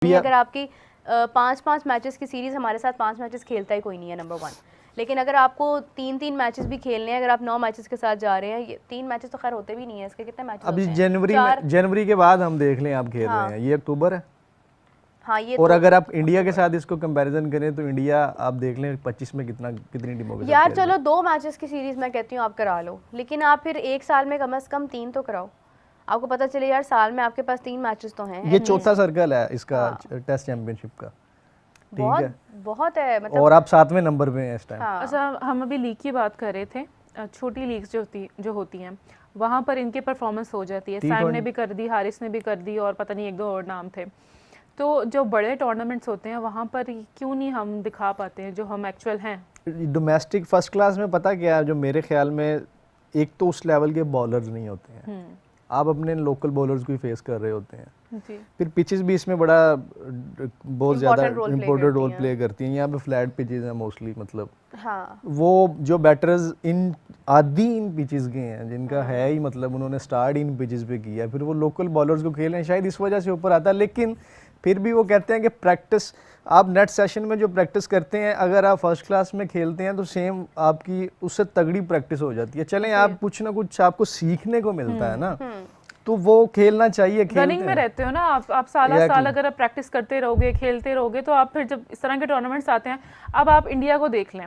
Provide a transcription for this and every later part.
अगर आपकी 5-5 मैचेस की सीरीज़, हमारे साथ 5 मैचेस खेलता ही कोई नहीं है, नंबर 1। लेकिन अगर आपको 3-3 मैचेस भी खेलने हैं, अगर आप 9 मैचेस के साथ जा रहे हैं, ये 3 मैचेस तो खैर होते भी नहीं है, इसके कितने मैचेस अभी होते हैं? जनवरी के बाद हम देख लें आप खेल हाँ, रहे हैं, ये अक्टूबर है। हाँ, ये और तो अगर आप इंडिया के साथ इसको कंपैरिजन करें तो इंडिया आप देख लें 25 में कितनी टीमों के साथ यार खेल रही है। चलो 2 मैचेस की सीरीज़ मैं कहती हूँ आप करा लो, लेकिन आप फिर एक साल में कम से कम 3 तो कराओ। आपको पता चले यार साल में आपके पास 3 मैचेस तो हैं। ये चौथा सर्कल है इसका हाँ। टेस्ट चैंपियनशिप का, ठीक बहुत है। बहुत है मतलब। और आप 7वें नंबर पे हैं इस टाइम। हाँ। अच्छा, हम अभी लीग की बात कर रहे थे। छोटी लीग्स जो होती हैं वहाँ पर इनकी परफॉर्मेंस हो जाती है। सैम ने भी कर दी, हारिस ने भी कर दी, और पता नहीं 1-2 और नाम थे। तो जो बड़े टूर्नामेंट्स होते हैं वहाँ पर क्यों नहीं हम दिखा पाते हैं जो हम एक्चुअल हैं। डोमेस्टिक फर्स्ट क्लास में पता क्या है, जो मेरे ख्याल में एक तो उस लेवल के बॉलर्स नहीं होते हैं, आप अपने लोकल बॉलर्स को ही फेस कर रहे होते हैं जी। फिर पिचेस भी इसमें बड़ा बहुत ज़्यादा इम्पोर्टेंट रोल प्ले करती हैं। यहाँ पे फ्लैट पिचेस हैं मोस्टली, मतलब हाँ। वो जो बैटर्स इन पिचेस के हैं जिनका है ही, मतलब उन्होंने स्टार्ट इन पिचेस पे किया, फिर वो लोकल बॉलर्स को खेल रहे हैं, शायद इस वजह से ऊपर आता है। लेकिन फिर भी वो कहते हैं कि प्रैक्टिस, आप नेट सेशन में जो प्रैक्टिस करते हैं, अगर आप फर्स्ट क्लास में खेलते हैं तो सेम आपकी उससे तगड़ी प्रैक्टिस हो जाती है। चलें, आप कुछ ना कुछ आपको सीखने को मिलता है ना, तो वो खेलना चाहिए। रनिंग में रहते हो ना आप साल अगर आप प्रैक्टिस करते रहोगे, खेलते रहोगे, तो आप फिर जब इस तरह के टूर्नामेंट्स आते हैं, अब आप इंडिया को देख लें,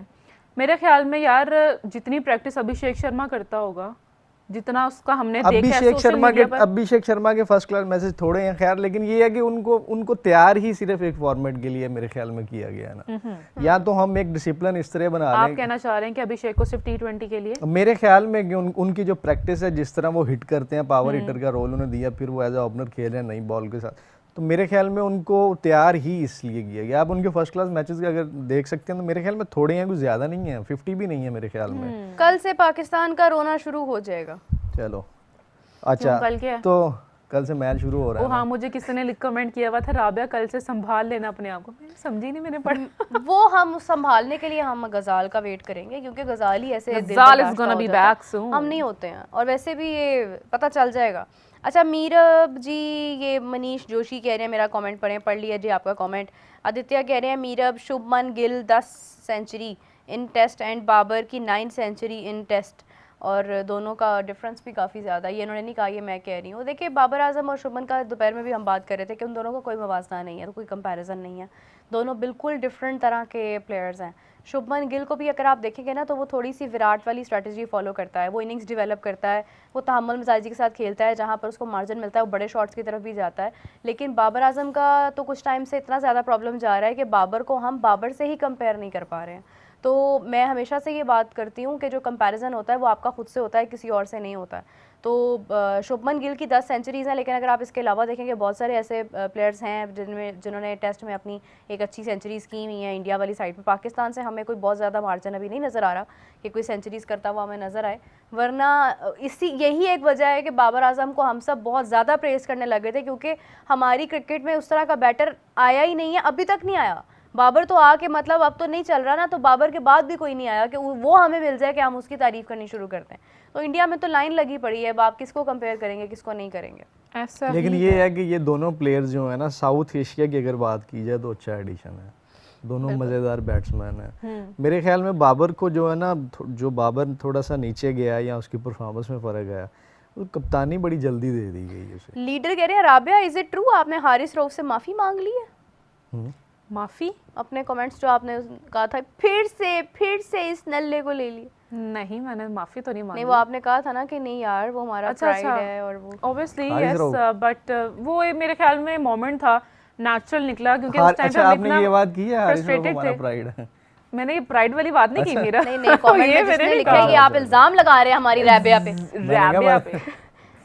मेरे ख्याल में यार जितनी प्रैक्टिस अभिषेक शर्मा करता होगा, जितना उसका हमने देखा है अभिषेक शर्मा के फर्स्ट क्लास मैसेज थोड़े हैं खैर, लेकिन ये है कि उनको तैयार ही सिर्फ एक फॉर्मेट के लिए मेरे ख्याल में किया गया ना। या तो हम एक डिसिप्लिन इस तरह बना लें। आप कहना चाह रहे हैं कि अभिषेक को सिर्फ T20 के लिए? मेरे ख्याल में कि उनकी जो प्रैक्टिस है, जिस तरह वो हिट करते हैं, पावर हिटर का रोल उन्हें दिया, फिर वो एज ए ओपनर खेल रहे हैं नई बॉल के साथ, तो मेरे ख्याल में उनको तैयार ही इसलिए किया गया। आप उनके फर्स्ट क्लास मैचेस का अगर देख सकते हैं तो मेरे ख्याल में थोड़े हैं, कुछ ज़्यादा नहीं है, 50 भी नहीं है मेरे ख्याल में। कल से पाकिस्तान का रोना शुरू हो जाएगा। चलो अच्छा, कल क्या है? तो कल से मैच शुरू हो रहा है। हाँ, मुझे किसी ने कमेंट किया हुआ था, राबिया कल से संभाल लेना अपने आप को। मैंने समझी नहीं, मैंने पढ़ा। वो हम संभालने के लिए हम गजाल का वेट करेंगे, क्योंकि गजाल ही ऐसे गजाल is gonna be back soon. हम नहीं होते हैं, और वैसे भी ये पता चल जाएगा। अच्छा मीरब जी, ये मनीष जोशी कह रहे हैं, मेरा कमेंट पढ़ लिया जी आपका कमेंट। आदित्य कह रहे हैं Meerab, Shubman Gill 10 century in test and Babar की 9 सेंचुरी इन टेस्ट, और दोनों का डिफरेंस भी काफ़ी ज़्यादा। ये इन्होंने नहीं कहा, ये मैं कह रही हूँ। देखिए बाबर आजम और शुभमन का दोपहर में भी हम बात कर रहे थे कि उन दोनों का कोई मवाजना नहीं है, तो कोई कंपैरिजन नहीं है, दोनों बिल्कुल डिफरेंट तरह के प्लेयर्स हैं। शुभमन गिल को भी अगर आप देखेंगे ना, तो वो थोड़ी सी विराट वाली स्ट्रैटेजी फॉलो करता है, वो इनिंग्स डेवलप करता है, वो तहम्मुल मिजाजी के साथ खेलता है, जहाँ पर उसको मार्जिन मिलता है वो बड़े शॉट्स की तरफ भी जाता है। लेकिन बाबर आजम का तो कुछ टाइम से इतना ज़्यादा प्रॉब्लम जा रहा है कि बाबर को हम बाबर से ही कंपेयर नहीं कर पा रहे हैं। तो मैं हमेशा से ये बात करती हूँ कि जो कंपैरिजन होता है वो आपका खुद से होता है, किसी और से नहीं होता है। तो शुभमन गिल की 10 सेंचुरीज़ हैं, लेकिन अगर आप इसके अलावा देखेंगे बहुत सारे ऐसे प्लेयर्स हैं जिन्होंने टेस्ट में अपनी एक अच्छी सेंचुरीज़ की हुई हैं इंडिया वाली साइड पे। पाकिस्तान से हमें कोई बहुत ज़्यादा मार्जिन अभी नहीं नज़र आ रहा कि कोई सेंचुरीज़ करता हुआ हमें नज़र आए, वरना यही एक वजह है कि बाबर आजम को हम सब बहुत ज़्यादा प्रेस करने लगे थे, क्योंकि हमारी क्रिकेट में उस तरह का बैटर आया ही नहीं है, अभी तक नहीं आया। बाबर तो आके मतलब अब तो नहीं चल रहा ना, तो बाबर के बाद भी कोई नहीं आया कि वो हमें मिल जाए कि हम उसकी तारीफ करनी शुरू करते हैं। तो इंडिया में तो लाइन लगी पड़ी है, अब आप किसको कंपेयर करेंगे, किसको नहीं करेंगे ऐसा। लेकिन ये है कि ये दोनों प्लेयर्स जो है ना, साउथ एशिया की अगर बात की जाए तो अच्छा एडिशन है, दोनों मज़ेदार बैट्समैन हैं। मेरे ख्याल में बाबर को जो है ना, जो बाबर थोड़ा सा नीचे गया या उसकी परफॉर्मेंस में फ़र्क आया, वो कप्तानी बड़ी जल्दी दे दी गई उसे। लीडर कह रहे हैं राबिया, इज इट ट्रू आपने हारिस रऊफ से माफ़ी मांग ली है? माफी? अपने कमेंट्स जो आपने कहा था फिर से इस नल्ले को ले लिए। नहीं, मैंने माफी तो नहीं मांगी। नहीं, वो आपने कहा था ना कि नहीं यार वो हमारा प्राइड है, और वो ऑब्वियसली यस, बट वो मेरे ख्याल में मोमेंट था, नेचुरल निकला, क्योंकि उस टाइम पे आपने ये बात की है हारिस रऊफ हमारा प्राइड है। मैंने ये प्राइड वाली बात नहीं की मेरा। नहीं कमेंट में जिसने लिखा है कि आप इल्जाम लगा रहे हैं हमारी राबिया पे।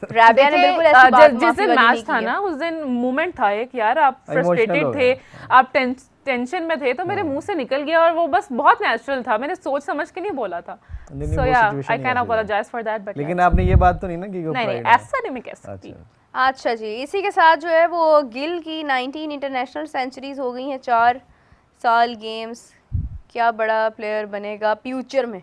राबिया ने बिल्कुल ऐसी बात, जिस दिन मैच था ना उस दिन मोमेंट था एक, यार आप फ्रस्ट्रेटेड थे, आप टेंशन में थे, तो मेरे मुंह से निकल गया, और वो बस बहुत नेचुरल था, मैंने सोच समझ के नहीं बोला था। So yeah I can apologise for that, but लेकिन आपने ये बात तो नहीं ना की नहीं ऐसा नहीं मैं कह सकती। अच्छा जी, इसी के साथ जो है वो गिल की 19 इंटरनेशनल सेंचुरीज हो गई हैं 4 साल गेम्स। क्या बड़ा प्लेयर बनेगा फ्यूचर में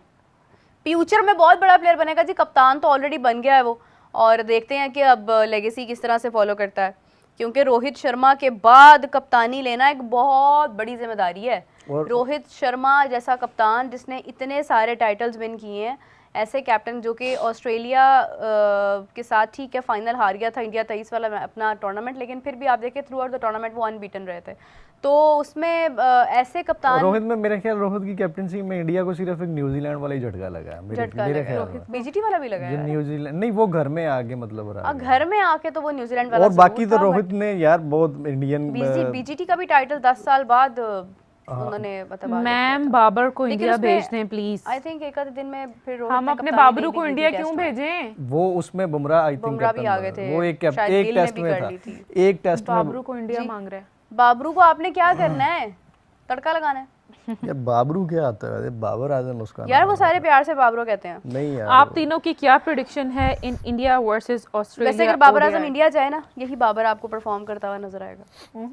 बहुत बड़ा प्लेयर बनेगा जी। कप्तान तो ऑलरेडी बन गया है वो, और देखते हैं कि अब लेगेसी किस तरह से फॉलो करता है। क्योंकि रोहित शर्मा के बाद कप्तानी लेना एक बहुत बड़ी जिम्मेदारी है। और रोहित शर्मा जैसा कप्तान जिसने इतने सारे टाइटल्स विन किए हैं, ऐसे कैप्टन जो कि ऑस्ट्रेलिया के साथ ठीक है फाइनल हार गया था इंडिया 23 वाला अपना टूर्नामेंट, लेकिन फिर भी आप देखें थ्रू आउट द टूर्नामेंट वो अनबीटन रहे थे। तो उसमें ऐसे कप्तान रोहित में मेरे ख्याल रोहित की कैप्टनसी में इंडिया को सिर्फ एक न्यूजीलैंड वाला ही झटका लगा है मेरे ख्याल में। बीजीटी वाला भी लगा ये है न्यूजीलैंड नहीं, वो घर में आके मतलब रहा है। घर में आके तो वो न्यूजीलैंड वाला और बाकी तो रोहित ने यार बहुत इंडियन बीजीटी का भी टाइटल 10 साल बाद उन्होंने मतलब मैम बाबर को इंडिया भेज दें प्लीज। आई थिंक एक आधे दिन में फिर रोहित हम ने अपने कप्तानी बाबरू नहीं को भी इंडिया की क्यों टेस्ट में। भेजें? वो उसमें बुमराह आई थिंक बुमराह भी आ गए थे, वो एक शायद एक गिल ने टेस्ट भी में कर था, ली थी। एक टेस्ट में बाबरू को इंडिया मांग रहा है। बाबरू को आपने क्या करना है? तड़का लगाना है यार बाबरू क्या आता है? बाबर आजम उसका यार, नाम वो सारे प्यार से बाबरू कहते हैं। है। नहीं यार आप तीनों की क्या प्रेडिक्शन है इन इंडिया वर्सेस ऑस्ट्रेलिया? वैसे अगर बाबर आजम इंडिया जाए ना, यही बाबर आपको परफॉर्म करता हुआ नजर आएगा,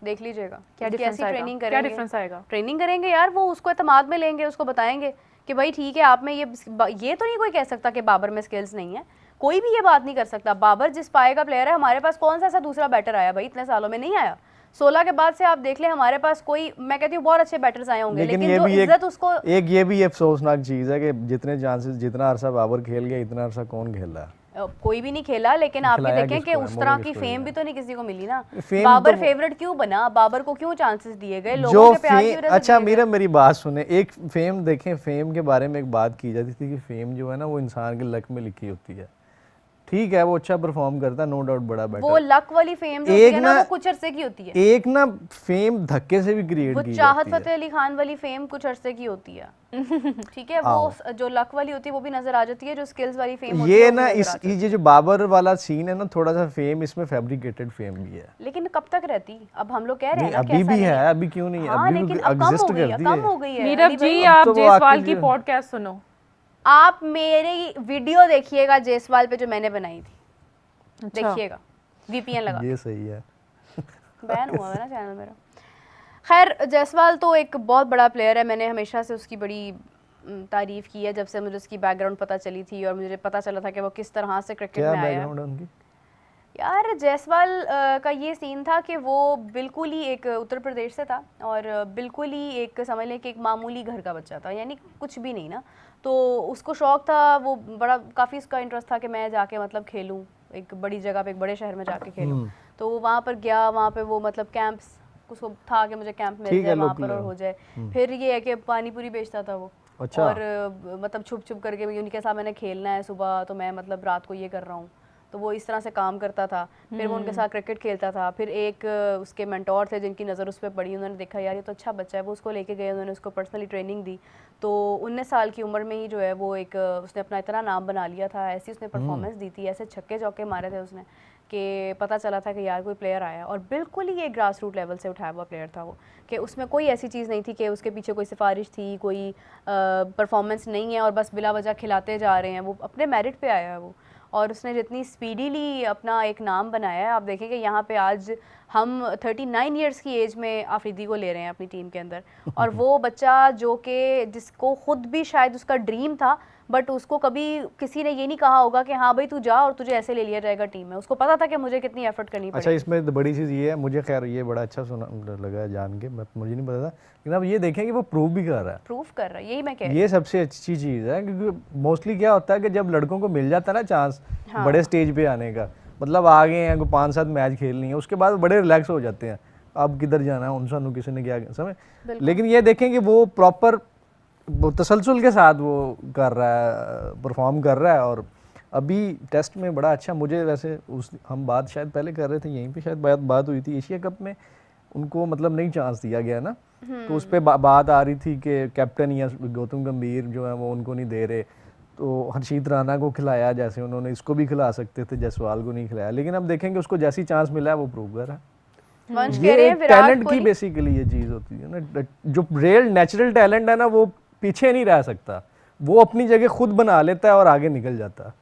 देख लीजिएगा क्या उसकी डिफरेंस ऐसी आएगा? ट्रेनिंग क्या करेंगे, डिफरेंस आएगा? ट्रेनिंग करेंगे यार, वो उसको एतमाद में लेंगे, उसको बताएंगे कि भाई ठीक है आप में ये तो नहीं कोई कह सकता कि बाबर में स्किल्स नहीं है, कोई भी ये बात नहीं कर सकता। बाबर जिस पाए का प्लेयर है, हमारे पास कौन सा ऐसा दूसरा बैटर आया भाई इतने सालों में? नहीं आया। 16 के बाद से आप देख लें हमारे पास कोई, मैं कहती हूँ बहुत अच्छे बैटर्स आए होंगे, लेकिन लेकिन ये जो भी इज्जत उसको ये भी अफसोसनाक चीज है कि जितने चांसेस जितना अरसा बाबर खेल गया इतना अरसा कौन खेल रहा है? कोई भी नहीं खेला, लेकिन आप भी खिलाया देखें कि किसको है, उस तरह मोड़ा की किसको फेम है? भी तो नहीं किसी को मिली ना। फेम बाबर तो- फेवरेट क्यों बना? बाबर को क्यों चांसेस दिए गए? जो लोगों के प्यार की वजह से अच्छा दिए गए। मेरी बात सुने, एक फेम देखें, फेम के बारे में एक बात की जाती थी कि फेम जो है ना वो इंसान के लक में लिखी होती है। ठीक है वो अच्छा परफॉर्म करता है, नो डाउट बड़ा वो बैटर, लक वाली फेम जो होती है ना वो कुछ अरसे की होती है। एक ना फेम धक्के से भी क्रिएट वो की चाहत जाती है। फतेह अली खान वाली फेम कुछ अरसे की होती है, ठीक है। वो जो लक वाली होती है वो भी नजर आ जाती है, जो स्किल्स वाली फेम होती है ये वो भी ना नजर इस आ जाती है। ये जो बाबर वाला सीन है ना, थोड़ा सा फेम इसमें फैब्रिकेटेड फेम भी है। लेकिन कब तक रहती? अब हम लोग कह रहे हैं नहीं ना अभी कैसा भी नहीं है, अभी क्यों नहीं है? हाँ, अभी लेकिन भी अब कम हो एग्जिस्ट गई है, करती कम है। हो गई है। नीरव अली भाई, जी अब आप तो वो जयसवाल आके की जो- पॉडकास्ट सुनो। आप मेरी वीडियो देखिएगा जयसवाल पे जो मैंने बनाई थी, देखिएगा वीपीएन लगा, ये सही है। बैन हुआ है ना चैनल मेरा। खैर जायसवाल तो एक बहुत बड़ा प्लेयर है, मैंने हमेशा से उसकी बड़ी तारीफ की है जब से मुझे उसकी बैकग्राउंड पता चली थी और मुझे पता चला था कि वो किस तरह से क्रिकेट क्या में आया है। बैकग्राउंड है उनकी? यार जायसवाल का ये सीन था कि वो बिल्कुल ही एक उत्तर प्रदेश से था और बिल्कुल ही एक समझ लें कि एक मामूली घर का बच्चा था, यानी कुछ भी नहीं ना। तो उसको शौक था, वो बड़ा काफ़ी उसका इंटरेस्ट था कि मैं जाके मतलब खेलूँ एक बड़ी जगह पे, एक बड़े शहर में जाके खेलूँ। तो वो वहाँ पर गया, वहाँ पे वो मतलब कैंप्स उसको था कि मुझे कैंप मिल जाए वहाँ पर और हो जाए। फिर ये है कि पानी पूरी बेचता था वो। अच्छा। और मतलब छुप छुप करके उनके साथ मैंने खेलना है सुबह, तो मैं मतलब रात को ये कर रहा हूँ, तो वो इस तरह से काम करता था। फिर वो उनके साथ क्रिकेट खेलता था। फिर एक उसके मेंटोर थे जिनकी नज़र उस पर पड़ी, उन्होंने देखा यार ये तो अच्छा बच्चा है, वो उसको लेके गए, उन्होंने उसको पर्सनली ट्रेनिंग दी। तो 19 साल की उम्र में ही जो है वो एक उसने अपना इतना नाम बना लिया था, ऐसी उसने परफॉर्मेंस दी थी, ऐसे छक्के चौके मारे थे उसने कि पता चला था कि यार कोई प्लेयर आया। और बिल्कुल ही एक ग्रास रूट लेवल से उठाया हुआ प्लेयर था वो, कि उसमें कोई ऐसी चीज़ नहीं थी कि उसके पीछे कोई सिफारिश थी, कोई परफॉर्मेंस नहीं है और बस बिला वजह खिलाते जा रहे हैं। वो अपने मेरिट पे आया है वो, और उसने जितनी स्पीडीली अपना एक नाम बनाया है। आप देखेंगे यहाँ पे आज हम 39 इयर्स की एज में आफरीदी को ले रहे हैं अपनी टीम के अंदर, और वो बच्चा जो कि जिसको खुद भी शायद उसका ड्रीम था, बट उसको कभी किसी ने ये नहीं कहा होगा कि हाँ भाई तू जा और तुझे ऐसे ले लिया जाएगा टीम में। उसको पता था कि मुझे कितनी एफर्ट करनी अच्छा पड़ेगी। इसमें तो बड़ी चीज़ ये है, मुझे खैर ये बड़ा अच्छा सुना लगा जान के, मुझे नहीं पता था, लेकिन अब ये देखें कि वो प्रूव भी कर रहा है। प्रूफ कर रहा है, यही मैं कह रही ये सबसे अच्छी चीज़ है, क्योंकि मोस्टली क्या होता है कि जब लड़कों को मिल जाता है ना चांस बड़े स्टेज पे आने का, मतलब आ गए हैं 5-7 मैच खेलनी है, उसके बाद बड़े रिलैक्स हो जाते हैं, अब किधर जाना है उन किसी ने क्या समझ। लेकिन ये देखें कि वो प्रॉपर तसलसल के साथ वो कर रहा है, परफॉर्म कर रहा है। और अभी टेस्ट में बड़ा अच्छा, मुझे वैसे हम बात शायद पहले कर रहे थे यहीं पे, शायद बात हुई थी एशिया कप में उनको मतलब नहीं चांस दिया गया ना, तो उस पर बात आ रही थी कि कैप्टन या गौतम गंभीर जो है वो उनको नहीं दे रहे, तो हर्षित राणा को खिलाया जैसे उन्होंने इसको भी खिला सकते थे, जायसवाल को नहीं खिलाया। लेकिन अब देखेंगे उसको जैसी चांस मिला है वो प्रूव कर रहा है। वंश कह रहे ये हैं विराट टैलेंट की कोहली बेसिकली ये चीज़ होती है ना, जो रियल नेचुरल टैलेंट है ना वो पीछे नहीं रह सकता, वो अपनी जगह खुद बना लेता है और आगे निकल जाता है।